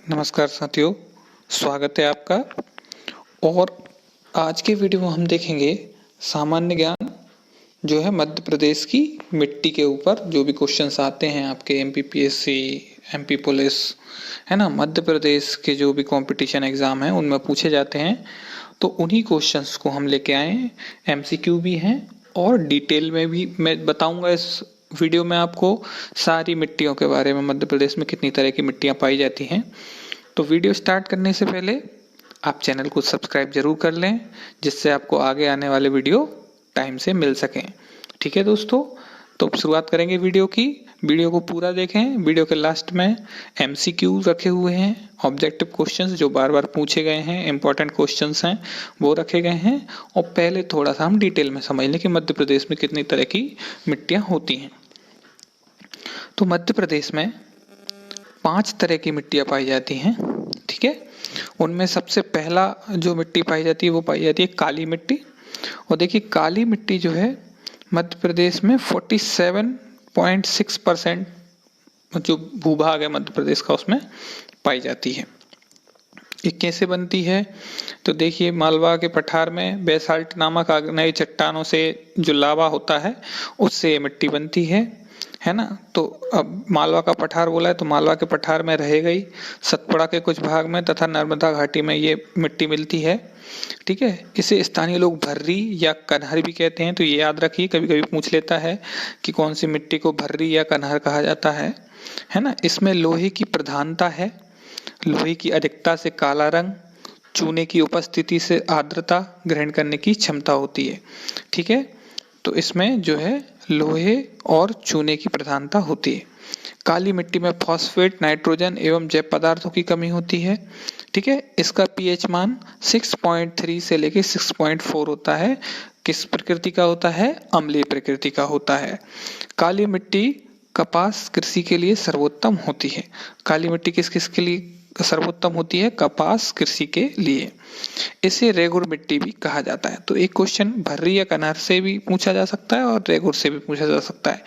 नमस्कार साथियों, स्वागत है आपका। और आज के वीडियो में हम देखेंगे सामान्य ज्ञान जो है मध्य प्रदेश की मिट्टी के ऊपर जो भी क्वेश्चंस आते हैं आपके एमपीपीएससी, एमपी पुलिस, है ना, मध्य प्रदेश के जो भी कंपटीशन एग्जाम है उनमें पूछे जाते हैं। तो उन्हीं क्वेश्चंस को हम लेके आए हैं। एमसीक्यू भी हैं और डिटेल में भी मैं बताऊंगा इस वीडियो में आपको सारी मिट्टियों के बारे में, मध्य प्रदेश में कितनी तरह की मिट्टियां पाई जाती हैं। तो वीडियो स्टार्ट करने से पहले आप चैनल को सब्सक्राइब जरूर कर लें, जिससे आपको आगे आने वाले वीडियो टाइम से मिल सकें। ठीक है दोस्तों, तो शुरुआत करेंगे वीडियो की। वीडियो को पूरा देखें। वीडियो के लास्ट में एमसीक्यू रखे हुए हैं, ऑब्जेक्टिव क्वेश्चंस जो बार बार पूछे गए हैं, इंपॉर्टेंट क्वेश्चंस हैं वो रखे गए हैं। और पहले थोड़ा सा हम डिटेल में समझ लें कि मध्य प्रदेश में कितनी तरह की मिट्टियां होती हैं। तो मध्य प्रदेश में 5 तरह की मिट्टियां पाई जाती हैं। ठीक है, उनमें सबसे पहला जो मिट्टी पाई जाती है वो पाई जाती है काली मिट्टी। और देखिए काली मिट्टी जो है मध्य प्रदेश में 47.6% जो भूभाग है मध्य प्रदेश का उसमें पाई जाती है। ये कैसे बनती है? तो देखिए मालवा के पठार में बेसाल्ट नामक आग्नेय चट्टानों से जो लावा होता है उससे ये मिट्टी बनती है ना। तो अब मालवा का पठार बोला है तो मालवा के पठार में रह गई, सतपुड़ा के कुछ भाग में तथा नर्मदा घाटी में ये मिट्टी मिलती है। ठीक है, इसे स्थानीय लोग भर्री या कन्हर भी कहते हैं। तो ये याद रखिए, कभी कभी पूछ लेता है कि कौन सी मिट्टी को भर्री या कन्हर कहा जाता है ना। इसमें लोहे की प्रधानता है, लोहे की अधिकता से काला रंग, चूने की उपस्थिति से आर्द्रता ग्रहण करने की क्षमता होती है। ठीक है, तो इसमें जो है लोहे और चूने की प्रधानता होती है। काली मिट्टी में फॉस्फेट, नाइट्रोजन एवं जैव पदार्थों की कमी होती है। ठीक है, इसका पीएच मान 6.3 से लेके 6.4 होता है। किस प्रकृति का होता है? अम्लीय प्रकृति का होता है। काली मिट्टी कपास कृषि के लिए सर्वोत्तम होती है। काली मिट्टी किस किस के लिए सर्वोत्तम होती है? कपास कृषि के लिए। इसे रेगुर मिट्टी भी कहा जाता है। तो एक क्वेश्चन भर्री या कन्हर से भी पूछा जा सकता है और रेगुर से भी पूछा जा सकता है।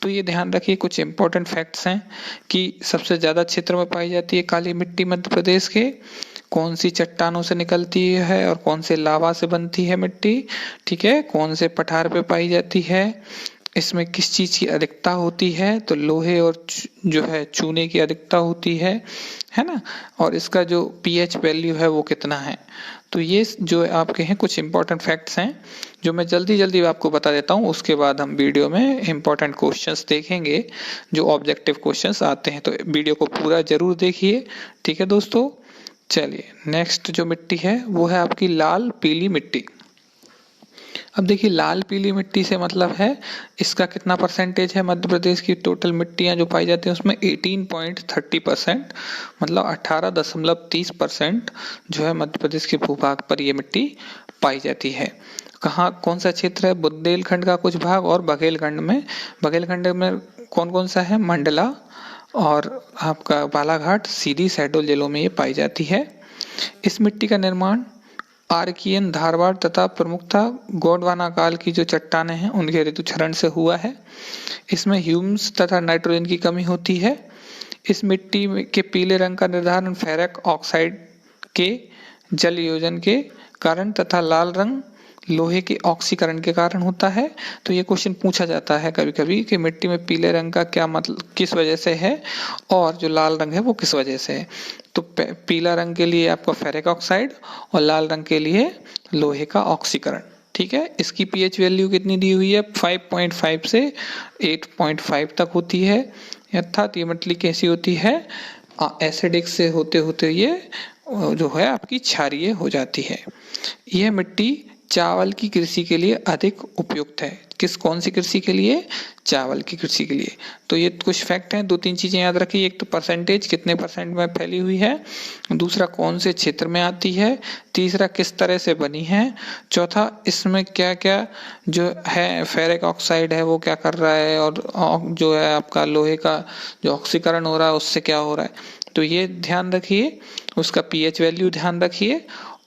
तो ये ध्यान रखिए, कुछ इंपॉर्टेंट फैक्ट्स हैं कि सबसे ज्यादा क्षेत्र में पाई जाती है काली मिट्टी मध्य प्रदेश के, कौन सी चट्टानों से निकलती है और कौन से लावा से बनती है मिट्टी। ठीक है, कौन से पठार पे पाई जाती है, इसमें किस चीज की अधिकता होती है? तो लोहे और जो है चूने की अधिकता होती है ना। और इसका जो पीएच वैल्यू है वो कितना है। तो ये जो आपके हैं कुछ इंपॉर्टेंट फैक्ट्स हैं जो मैं जल्दी जल्दी आपको बता देता हूँ। उसके बाद हम वीडियो में इंपॉर्टेंट क्वेश्चंस देखेंगे जो ऑब्जेक्टिव क्वेश्चंस आते हैं। तो वीडियो को पूरा जरूर देखिए। ठीक है दोस्तों, चलिए नेक्स्ट जो मिट्टी है वो है आपकी लाल पीली मिट्टी। अब देखिए लाल पीली मिट्टी से मतलब है इसका कितना परसेंटेज है? मध्य प्रदेश की टोटल मिट्टियां जो पाई जाती हैं उसमें 18.30%, मतलब 18.30% जो है मध्य प्रदेश के भूभाग पर ये मिट्टी पाई जाती है। कहाँ, कौन सा क्षेत्र है? बुंदेलखंड का कुछ भाग और बघेलखंड में। बघेलखंड में कौन कौन सा है? मंडला और आपका बालाघाट, सीधी, शहडोल जिलों में ये पाई जाती है। इस मिट्टी का निर्माण आर्कियन, धारवाड़ तथा प्रमुखतः गोंडवाना काल की जो चट्टानें हैं उनके ऋतुक्षरण से हुआ है। इसमें ह्यूमस तथा नाइट्रोजन की कमी होती है। इस मिट्टी के पीले रंग का निर्धारण फेरक ऑक्साइड के जल योजन के कारण तथा लाल रंग लोहे के ऑक्सीकरण के कारण होता है। तो ये क्वेश्चन पूछा जाता है कभी कभी कि मिट्टी में पीले रंग का क्या मतलब, किस वजह से है, और जो लाल रंग है वो किस वजह से है। तो पीला रंग के लिए आपका फेरिक ऑक्साइड और लाल रंग के लिए लोहे का ऑक्सीकरण। ठीक है, इसकी पीएच वैल्यू कितनी दी हुई है? 5.5 से 8.5 तक होती है। अर्थात ये मिट्टी कैसी होती है? एसिडिक से होते होते ये जो है आपकी क्षारीय हो जाती है। यह मिट्टी चावल की कृषि के लिए अधिक उपयुक्त है। किस, कौन सी कृषि के लिए? चावल की कृषि के लिए। तो ये कुछ फैक्ट हैं, 2-3 चीजें याद रखिए। एक तो परसेंटेज, कितने परसेंट में फैली हुई है। दूसरा, कौन से क्षेत्र में आती है। तीसरा, किस तरह से बनी है। चौथा, इसमें क्या क्या जो है फेरिक ऑक्साइड है वो क्या कर रहा है, और जो है आपका लोहे का जो ऑक्सीकरण हो रहा है उससे क्या हो रहा है। तो ये ध्यान रखिए, उसका पीएच वैल्यू ध्यान रखिए,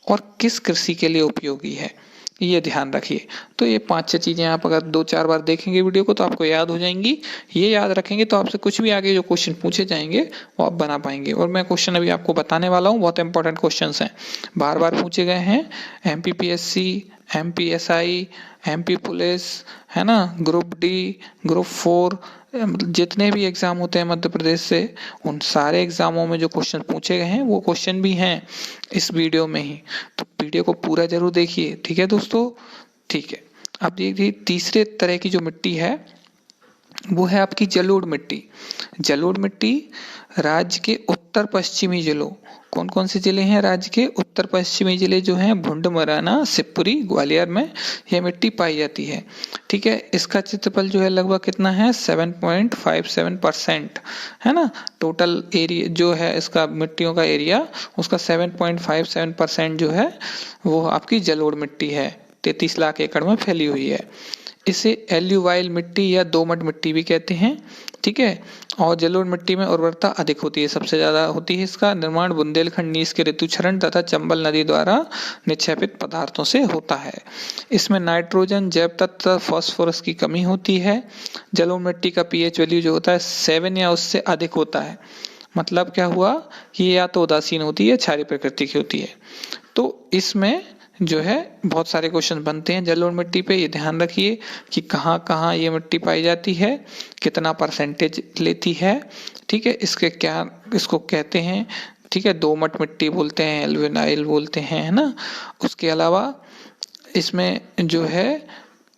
और किस कृषि के लिए उपयोगी है। ये ध्यान रखिए। तो ये 5-6 चीजें आप अगर 2-4 बार देखेंगे वीडियो को तो आपको याद हो जाएंगी। ये याद रखेंगे तो आपसे कुछ भी आगे जो क्वेश्चन पूछे जाएंगे वो आप बना पाएंगे। और मैं क्वेश्चन अभी आपको बताने वाला हूँ, बहुत इंपॉर्टेंट क्वेश्चन हैं, बार बार पूछे गए हैं। MPPSC, MPSI, MP पुलिस, है ना, ग्रुप डी, ग्रुप 4, जितने भी एग्जाम होते हैं मध्य प्रदेश से, उन सारे एग्जामों में जो क्वेश्चन पूछे गए हैं वो क्वेश्चन भी हैं इस वीडियो में ही। तो वीडियो को पूरा जरूर देखिए, ठीक है दोस्तों। ठीक है, अब देखिए तीसरे तरह की जो मिट्टी है वो है आपकी जलोढ़ मिट्टी। जलोढ़ मिट्टी राज्य के उत्तर पश्चिमी जिलों, कौन कौन से जिले हैं राज्य के उत्तर पश्चिमी जिले जो हैं, भिंड, मुरैना, शिवपुरी, ग्वालियर में यह मिट्टी पाई जाती है। ठीक है, इसका क्षेत्रफल जो है लगभग कितना है, 7.57%, है ना। टोटल एरिया जो है इसका मिट्टियों का एरिया, उसका 7.57% जो है वो आपकी जलोढ़ मिट्टी है, 33 लाख एकड़ में फैली हुई है। इसे एल्यूवाइल मिट्टी या दोमट मिट्टी भी कहते हैं। ठीक है, और जलोढ़ मिट्टी में उर्वरता अधिक होती है, सबसे ज्यादा होती है। इसका निर्माण बुंदेलखंड नीस के ऋतुक्षरण तथा चंबल नदी द्वारा निक्षेपित पदार्थों से होता है। इसमें नाइट्रोजन, जैव तत्व, फास्फोरस की कमी होती है। जलोढ़ मिट्टी का पीएच वैल्यू जो होता है 7 या उससे अधिक होता है। मतलब क्या हुआ कि ये या तो उदासीन होती है, क्षारीय प्रकृति की होती है। तो इसमें जो है बहुत सारे क्वेश्चन बनते हैं जलोढ़ मिट्टी पे। ये ध्यान रखिए कि कहाँ कहाँ ये मिट्टी पाई जाती है, कितना परसेंटेज लेती है। ठीक है, इसके क्या इसको कहते हैं, ठीक है, दोमट मिट्टी बोलते हैं, एल्यूविनाइल बोलते हैं, है ना। उसके अलावा इसमें जो है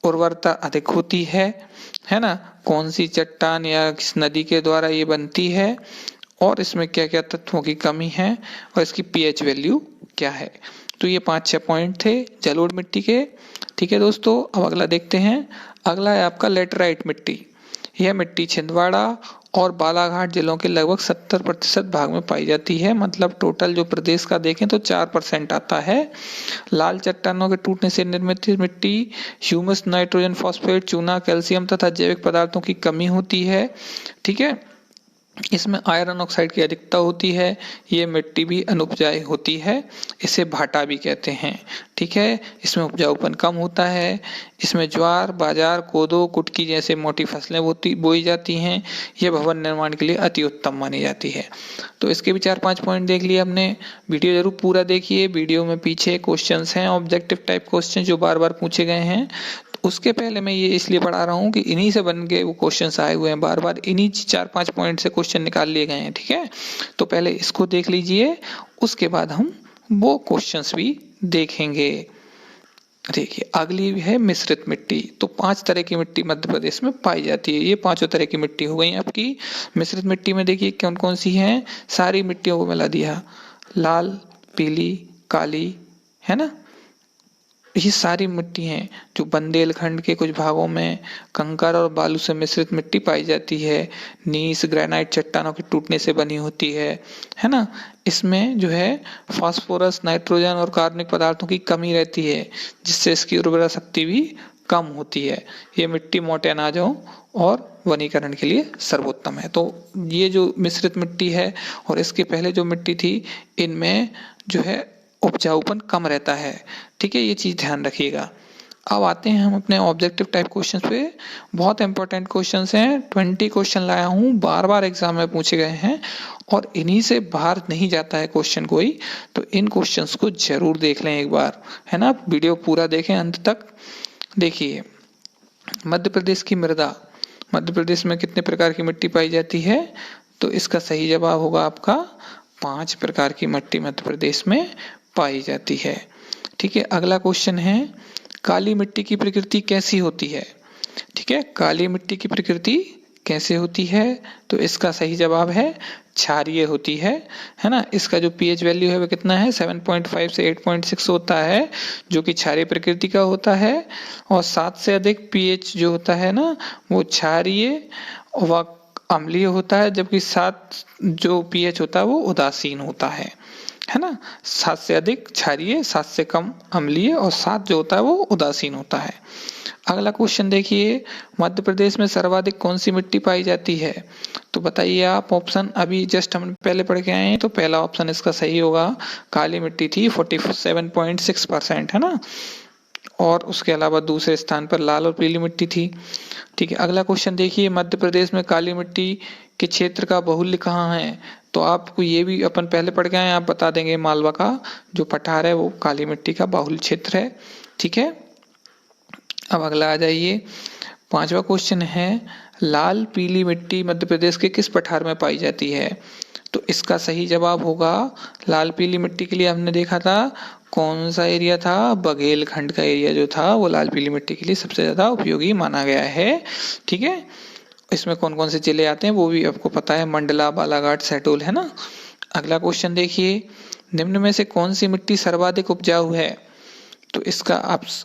उर्वरता अधिक होती है ना, कौन सी चट्टान या किस नदी के द्वारा ये बनती है, और इसमें क्या क्या तत्वों की कमी है, और इसकी पीएच वैल्यू क्या है। तो ये 5-6 पॉइंट थे जलोढ़ मिट्टी के। ठीक है दोस्तों, अब अगला देखते हैं। अगला है आपका लेटराइट मिट्टी। यह मिट्टी छिंदवाड़ा और बालाघाट जिलों के लगभग 70% भाग में पाई जाती है। मतलब टोटल जो प्रदेश का देखें तो 4% आता है। लाल चट्टानों के टूटने से निर्मित मिट्टी ह्यूमस, नाइट्रोजन, फॉस्फेट, चूना, कैल्शियम तथा जैविक पदार्थों की कमी होती है। ठीक है, इसमें आयरन ऑक्साइड की अधिकता होती है। ये मिट्टी भी अनुपजाऊ होती है, इसे भाटा भी कहते हैं। ठीक है, इसमें उपजाऊपन कम होता है। इसमें ज्वार, बाजरा, कोदो, कुटकी जैसे मोटी फसलें बोई जाती हैं। ये भवन निर्माण के लिए अति उत्तम मानी जाती है। तो इसके भी 4-5 पॉइंट देख लिए हमने। वीडियो जरूर पूरा देखिए। वीडियो में पीछे क्वेश्चंस हैं, ऑब्जेक्टिव टाइप क्वेश्चन जो बार बार पूछे गए हैं। उसके पहले मैं ये इसलिए पढ़ा रहा हूँ कि इन्हीं से बन के वो क्वेश्चंस आए हुए हैं, बार बार इन्हीं 4-5 पॉइंट से क्वेश्चन निकाल लिए गए हैं। ठीक है, तो पहले इसको देख लीजिए, उसके बाद हम वो क्वेश्चंस भी देखेंगे। देखिए अगली है मिश्रित मिट्टी। तो 5 तरह की मिट्टी मध्य प्रदेश में पाई जाती है। ये 5 तरह की मिट्टी हो गई आपकी। मिश्रित मिट्टी में देखिए कौन कौन सी है, सारी मिट्टियों को मिला दिया, लाल, पीली, काली, है ना। ये सारी मिट्टी हैं जो बुंदेलखंड के कुछ भागों में कंकर और बालू से मिश्रित मिट्टी पाई जाती है। नीस, ग्रेनाइट चट्टानों के टूटने से बनी होती है ना। इसमें जो है फास्फोरस, नाइट्रोजन और कार्बनिक पदार्थों की कमी रहती है, जिससे इसकी उर्वरा शक्ति भी कम होती है। ये मिट्टी मोटे अनाजों और वनीकरण के लिए सर्वोत्तम है। तो ये जो मिश्रित मिट्टी है और इसके पहले जो मिट्टी थी, इनमें जो है उपजाऊपन कम रहता है। ठीक है, ये चीज ध्यान रखिएगा। अब आते हैं हम अपने ऑब्जेक्टिव टाइप क्वेश्चन पे। बहुत इंपॉर्टेंट क्वेश्चंस हैं, 20 क्वेश्चन लाया हूँ, बार बार एग्जाम में पूछे गए हैं और इन्हीं से बाहर नहीं जाता है क्वेश्चन कोई। तो इन क्वेश्चंस को जरूर देख लें एक बार, है ना। वीडियो पूरा देखें अंत तक। देखिए मध्य प्रदेश की मृदा, मध्य प्रदेश में कितने प्रकार की मिट्टी पाई जाती है, तो इसका सही जवाब होगा आपका 5 प्रकार की मिट्टी मध्य प्रदेश में पाई जाती है। ठीक है, अगला क्वेश्चन है काली मिट्टी की प्रकृति कैसी होती है। ठीक है, काली मिट्टी की प्रकृति कैसे होती है, तो इसका सही जवाब है क्षारीय होती है ना। इसका जो पीएच वैल्यू है वो कितना है, 7.5 से 8.6 होता है, जो कि क्षारीय प्रकृति का होता है। और 7 से अधिक पीएच जो होता है ना, वो क्षारीय व अम्लीय होता है, जबकि 7 जो पीएच होता है वो उदासीन होता है ना। 7 से अधिक क्षारीय, 7 से कम अम्लीय, और 7 जो होता है वो उदासीन होता है। अगला क्वेश्चन देखिए, मध्य प्रदेश में सर्वाधिक कौन सी मिट्टी पाई जाती है, तो बताइए आप। ऑप्शन अभी जस्ट हम पहले पढ़ के आए हैं, तो पहला ऑप्शन इसका सही होगा, काली मिट्टी थी 47.6%, है ना। और उसके अलावा दूसरे स्थान पर लाल और पीली मिट्टी थी। ठीक है, अगला क्वेश्चन देखिए, मध्य प्रदेश में काली मिट्टी के क्षेत्र का बाहुल्य कहाँ है? तो आपको ये भी अपन पहले पढ़ गए हैं, आप बता देंगे मालवा का जो पठार है वो काली मिट्टी का बाहुल्य क्षेत्र है। ठीक है, अब अगला आ जाइए, 5वां क्वेश्चन है, लाल पीली मिट्टी मध्य प्रदेश के किस पठार में पाई जाती है? तो इसका सही जवाब होगा, लाल पीली मिट्टी के लिए हमने देखा था कौन सा एरिया था, बघेलखंड का एरिया जो था वो लाल पीली मिट्टी के लिए सबसे ज्यादा उपयोगी माना गया है। ठीक है, इसमें कौन कौन से जिले आते हैं वो भी आपको पता है, मंडला, बालाघाट, शहडोल, है ना। अगला क्वेश्चन देखिए, निम्न में से कौन सी मिट्टी सर्वाधिक उपजाऊ है? तो इसका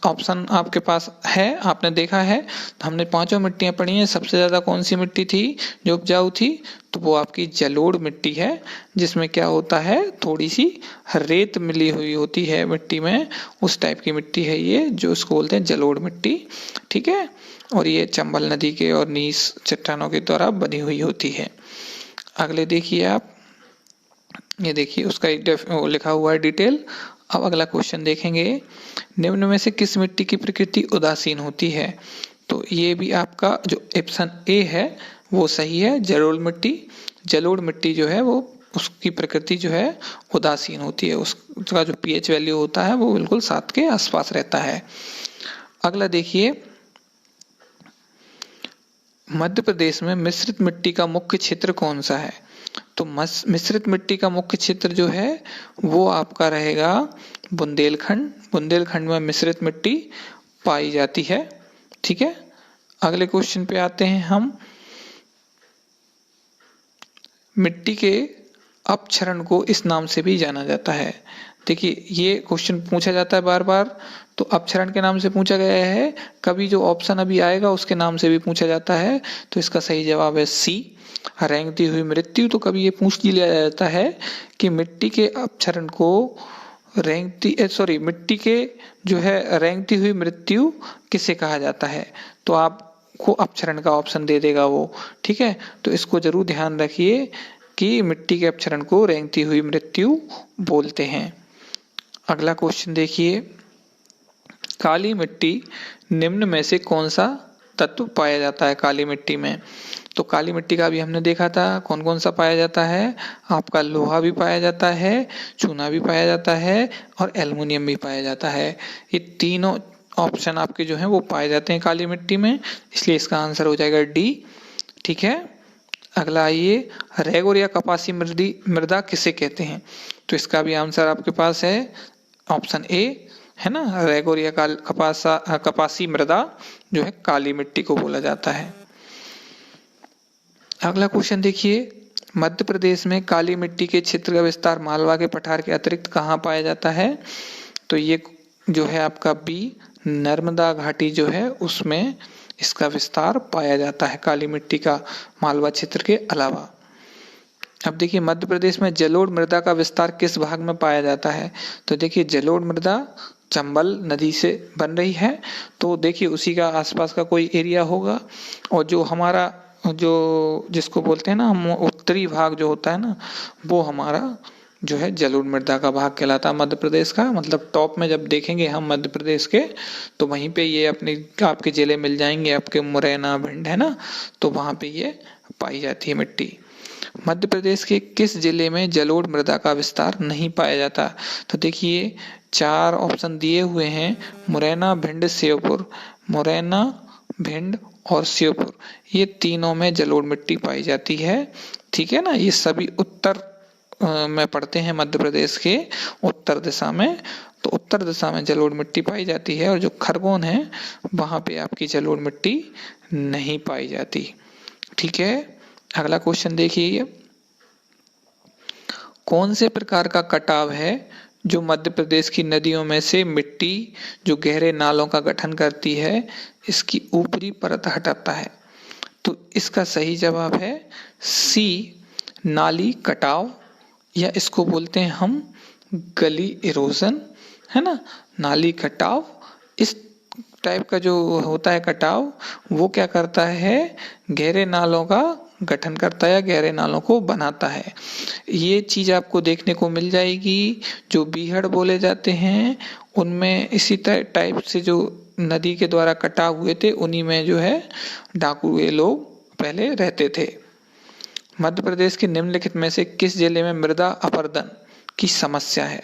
ऑप्शन आपके पास है, आपने देखा है, तो हमने पांचों मिट्टियां पढ़ी हैं, सबसे ज्यादा कौन सी मिट्टी थी जो उपजाऊ थी? तो वो आपकी जलोढ़ मिट्टी है, जिसमें क्या होता है, थोड़ी सी रेत मिली हुई होती है मिट्टी में, उस टाइप की मिट्टी है ये, जो इसको बोलते हैं जलोढ़ मिट्टी। ठीक है, और ये चंबल नदी के और नीस चट्टानों के द्वारा बनी हुई होती है। अगले देखिए आप, ये देखिए उसका लिखा हुआ है डिटेल। अब अगला क्वेश्चन देखेंगे, निम्न में से किस मिट्टी की प्रकृति उदासीन होती है? तो ये भी आपका जो ऑप्शन ए है वो सही है, जलोढ़ मिट्टी। जलोढ़ मिट्टी जो है वो उसकी प्रकृति जो है उदासीन होती है, उसका जो पीएच वैल्यू होता है वो बिल्कुल 7 के आसपास रहता है। अगला देखिए, मध्य प्रदेश में मिश्रित मिट्टी का मुख्य क्षेत्र कौन सा है? तो मिश्रित मिट्टी का मुख्य क्षेत्र जो है वो आपका रहेगा बुंदेलखंड। बुंदेलखंड में मिश्रित मिट्टी पाई जाती है। ठीक है, अगले क्वेश्चन पे आते हैं हम, मिट्टी के अपक्षरण को इस नाम से भी जाना जाता है। देखिए ये क्वेश्चन पूछा जाता है बार बार, तो अपक्षरण के नाम से पूछा गया है, कभी जो ऑप्शन अभी आएगा उसके नाम से भी पूछा जाता है। तो इसका सही जवाब है सी, रेंगती हुई मृत्यु। तो कभी ये पूछ लिया जाता है कि मिट्टी के अपक्षरण को मिट्टी के जो है रेंगती हुई मृत्यु किसे कहा जाता है, तो आपको अपक्षरण का ऑप्शन दे देगा वो। ठीक है, तो इसको जरूर ध्यान रखिए कि मिट्टी के अपक्षरण को रेंगती हुई मृत्यु बोलते हैं। अगला क्वेश्चन देखिए, काली मिट्टी निम्न में से कौन सा तत्व पाया जाता है काली मिट्टी में? तो काली मिट्टी का भी हमने देखा था कौन कौन सा पाया जाता है, आपका लोहा भी पाया जाता है, चूना भी पाया जाता है और एल्युमिनियम भी पाया जाता है। ये तीनों ऑप्शन आपके जो हैं वो पाए जाते हैं काली मिट्टी में, इसलिए इसका आंसर हो जाएगा डी। ठीक है, अगला आइए, रेगोर या कपासी मृदा किसे कहते हैं? तो इसका भी आंसर आपके पास है ऑप्शन ए, है ना, रेगोर या कपासी मृदा जो है काली मिट्टी को बोला जाता है। अगला क्वेश्चन देखिए, मध्य प्रदेश में काली मिट्टी के क्षेत्र का विस्तार मालवा के पठार के अतिरिक्त कहाँ पाया जाता है? तो ये जो है आपका बी, नर्मदा घाटी जो है उसमें इसका विस्तार पाया जाता है काली मिट्टी का, मालवा क्षेत्र के अलावा। अब देखिए, मध्य प्रदेश में जलोढ़ मृदा का विस्तार किस भाग में पाया जाता है? तो देखिए जलोढ़ मृदा चंबल नदी से बन रही है, तो देखिए उसी का आसपास का कोई एरिया होगा, और जो हमारा जो जिसको बोलते हैं ना हम उत्तरी भाग जो होता है ना, वो हमारा जो है जलोढ़ मृदा का भाग कहलाता है मध्य प्रदेश का। मतलब टॉप में जब देखेंगे हम मध्य प्रदेश के, तो वहीं पे ये आपके जिले मिल जाएंगे, आपके मुरैना, भिंड, है ना, तो वहां पे ये पाई जाती है मिट्टी। मध्य प्रदेश के किस जिले में जलोढ़ मृदा का विस्तार नहीं पाया जाता? तो देखिए 4 ऑप्शन दिए हुए हैं, मुरैना, भिंड, श्योपुर। मुरैना, भिंड और श्योपुर, ये तीनों में जलोढ़ मिट्टी पाई जाती है। ठीक है ना, ये सभी उत्तर में पड़ते हैं, मध्य प्रदेश के उत्तर दिशा में, तो उत्तर दिशा में जलोढ़ मिट्टी पाई जाती है, और जो खरगोन है वहां पे आपकी जलोढ़ मिट्टी नहीं पाई जाती। ठीक है, अगला क्वेश्चन देखिए, कौन से प्रकार का कटाव है जो मध्य प्रदेश की नदियों में से मिट्टी जो गहरे नालों का गठन करती है इसकी ऊपरी परत हटाता है? तो इसका सही जवाब है सी, नाली कटाव, या इसको बोलते हैं हम गली इरोजन, है ना। नाली कटाव, इस टाइप का जो होता है कटाव, वो क्या करता है, गहरे नालों का गठन करता है या गहरे नालों को बनाता है। ये चीज आपको देखने को मिल जाएगी। जो बीहड़ बोले जाते हैं उनमें इसी टाइप से जो नदी के द्वारा कटा हुए थे, उन्हीं में जो है डाकुए लोग पहले रहते थे। मध्य प्रदेश के निम्नलिखित में से किस जिले में मृदा अपरदन की समस्या है?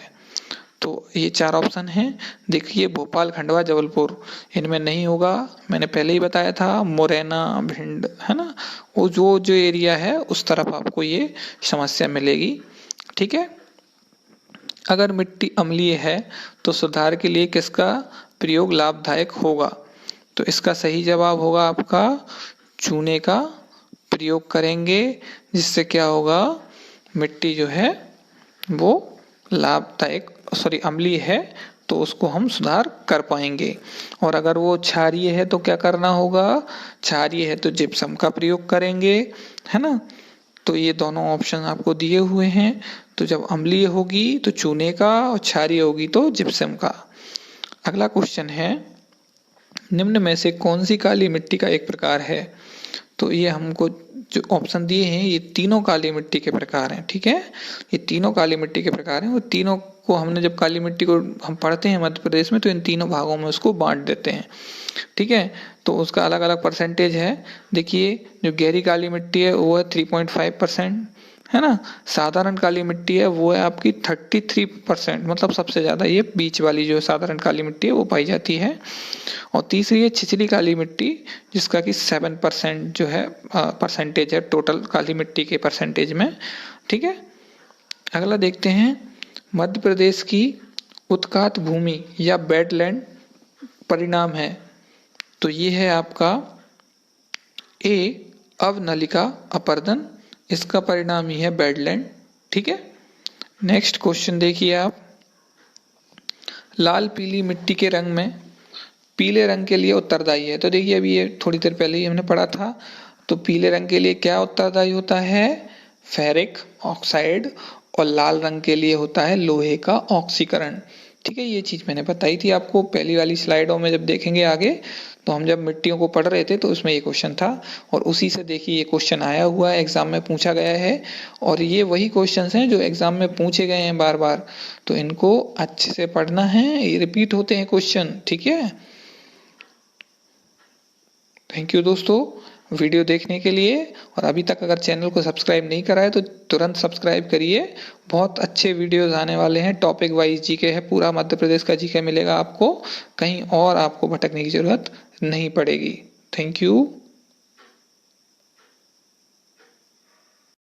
तो ये 4 ऑप्शन हैं। देखिए, भोपाल, खंडवा, जबलपुर, इनमें नहीं होगा। मैंने पहले ही बताया था, मुरैना, भिंड, है ना, वो जो एरिया है उस तरफ आपको ये समस्या मिलेगी। ठीक है। अगर मिट्टी अम्लीय है तो सुधार के लिए किसका प्रयोग लाभदायक होगा? तो इसका सही जवाब होगा आपका चूने का प्रयोग करेंगे, जिससे क्या होगा, मिट्टी जो है वो लाभदायक अम्लीय है तो उसको हम सुधार कर पाएंगे। और अगर वो क्षारीय है तो क्या करना होगा? क्षारीय है तो जिप्सम का प्रयोग करेंगे, है ना। तो ये दोनों ऑप्शन आपको दिए हुए हैं। तो जब अम्लीय होगी तो चूने का और क्षारीय होगी तो जिप्सम का। अगला क्वेश्चन है, निम्न में से कौन सी काली मिट्टी का एक प्रकार है? तो ये हमको जो ऑप्शन दिए हैं ये तीनों काली मिट्टी के प्रकार हैं। ठीक है, ये तीनों काली मिट्टी के प्रकार हैं। और तीनों को हमने जब काली मिट्टी को हम पढ़ते हैं मध्य प्रदेश में तो इन तीनों भागों में उसको बांट देते हैं। ठीक है, तो उसका अलग अलग परसेंटेज है। देखिए, जो गहरी काली मिट्टी है वो है 3.5%, है ना। साधारण काली मिट्टी है वो है आपकी 33%, मतलब सबसे ज्यादा ये बीच वाली जो साधारण काली मिट्टी है वो पाई जाती है। और तीसरी है छिछली काली मिट्टी, जिसका कि 7% जो है परसेंटेज है टोटल काली मिट्टी के परसेंटेज में। ठीक है, अगला देखते हैं, मध्य प्रदेश की उत्कात भूमि या वेटलैंड परिणाम है। तो ये है आपका ए अवनलिका अपरदन, इसका परिणाम ही है वेटलैंड। ठीक है, नेक्स्ट क्वेश्चन देखिए आप, लाल पीली मिट्टी के रंग में पीले रंग के लिए उत्तरदायी है। तो देखिए, अभी ये थोड़ी देर पहले ही हमने पढ़ा था। तो पीले रंग के लिए क्या उत्तरदायी होता है? Ferric oxide. और लाल रंग के लिए होता है लोहे का ऑक्सीकरण। ठीक है, ये चीज मैंने बताई थी आपको पहली वाली स्लाइडों में। जब देखेंगे आगे तो हम जब मिट्टियों को पढ़ रहे थे तो उसमें ये क्वेश्चन था, और उसी से देखिए ये क्वेश्चन आया हुआ है, एग्जाम में पूछा गया है। और ये वही क्वेश्चंस हैं जो एग्जाम में पूछे गए हैं बार बार, तो इनको अच्छे से पढ़ना है, ये रिपीट होते हैं क्वेश्चन। ठीक है, थैंक यू दोस्तों वीडियो देखने के लिए। और अभी तक अगर चैनल को सब्सक्राइब नहीं करा है तो तुरंत सब्सक्राइब करिए। बहुत अच्छे वीडियोस आने वाले हैं, टॉपिक वाइज जीके है, पूरा मध्य प्रदेश का जीके मिलेगा आपको, कहीं और आपको भटकने की जरूरत नहीं पड़ेगी। Thank you.